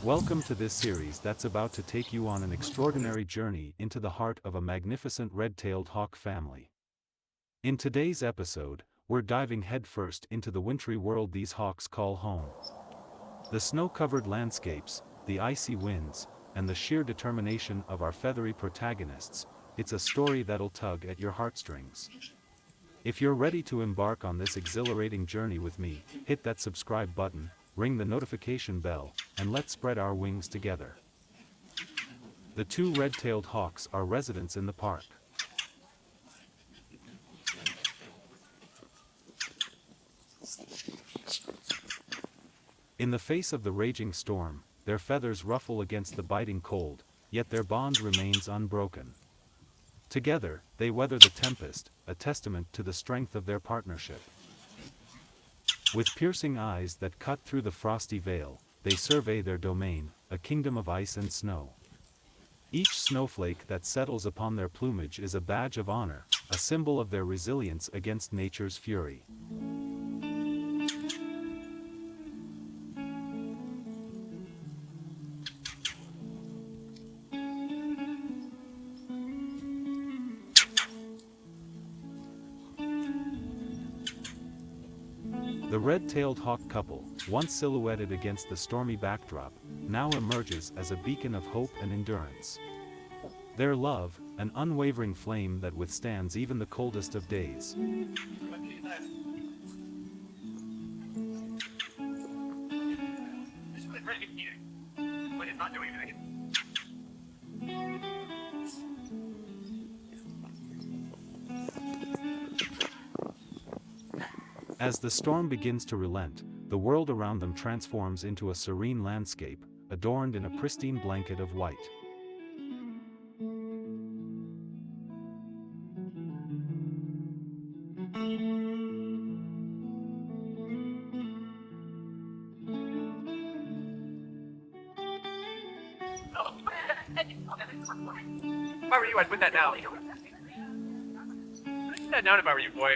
Welcome to this series that's about to take you on an extraordinary journey into the heart of a magnificent red-tailed hawk family. In today's episode, we're diving headfirst into the wintry world these hawks call home. The snow-covered landscapes, the icy winds, and the sheer determination of our feathery protagonists, it's a story that'll tug at your heartstrings. If you're ready to embark on this exhilarating journey with me, hit that subscribe button, ring the notification bell, and let's spread our wings together. The two red-tailed hawks are residents in the park. In the face of the raging storm, their feathers ruffle against the biting cold, yet their bond remains unbroken. Together, they weather the tempest, a testament to the strength of their partnership. With piercing eyes that cut through the frosty veil, they survey their domain, a kingdom of ice and snow. Each snowflake that settles upon their plumage is a badge of honor, a symbol of their resilience against nature's fury. The red-tailed hawk couple, once silhouetted against the stormy backdrop, now emerges as a beacon of hope and endurance. Their love, an unwavering flame that withstands even the coldest of days. As the storm begins to relent, the world around them transforms into a serene landscape, adorned in a pristine blanket of white. If I were you, I'd put that down. Put that down if I were you, boy.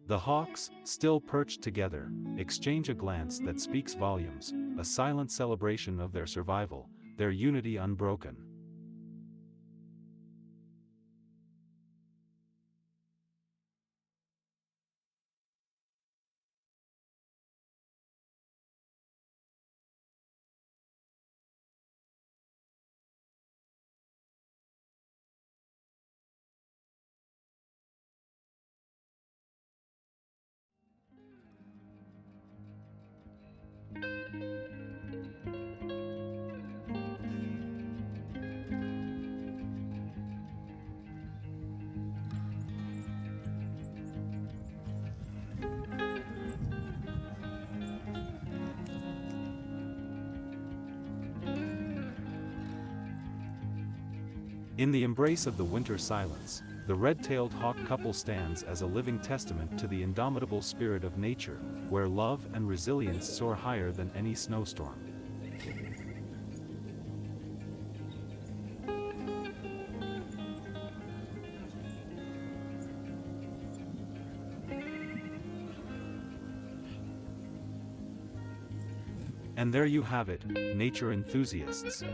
The hawks, still perched together, exchange a glance that speaks volumes, a silent celebration of their survival, their unity unbroken. In the embrace of the winter silence, the red-tailed hawk couple stands as a living testament to the indomitable spirit of nature, where love and resilience soar higher than any snowstorm. And there you have it, nature enthusiasts.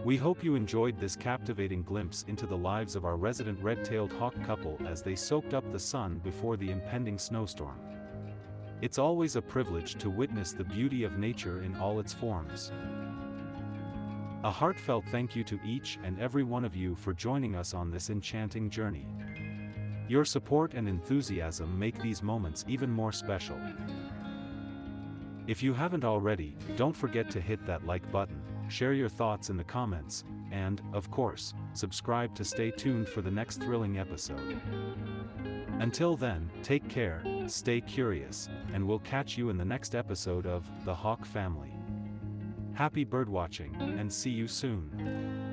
We hope you enjoyed this captivating glimpse into the lives of our resident red-tailed hawk couple as they soaked up the sun before the impending snowstorm. It's always a privilege to witness the beauty of nature in all its forms. A heartfelt thank you to each and every one of you for joining us on this enchanting journey. Your support and enthusiasm make these moments even more special. If you haven't already, don't forget to hit that like button, share your thoughts in the comments, and, of course, subscribe to stay tuned for the next thrilling episode. Until then, take care, stay curious, and we'll catch you in the next episode of The Hawk Family. Happy birdwatching, and see you soon.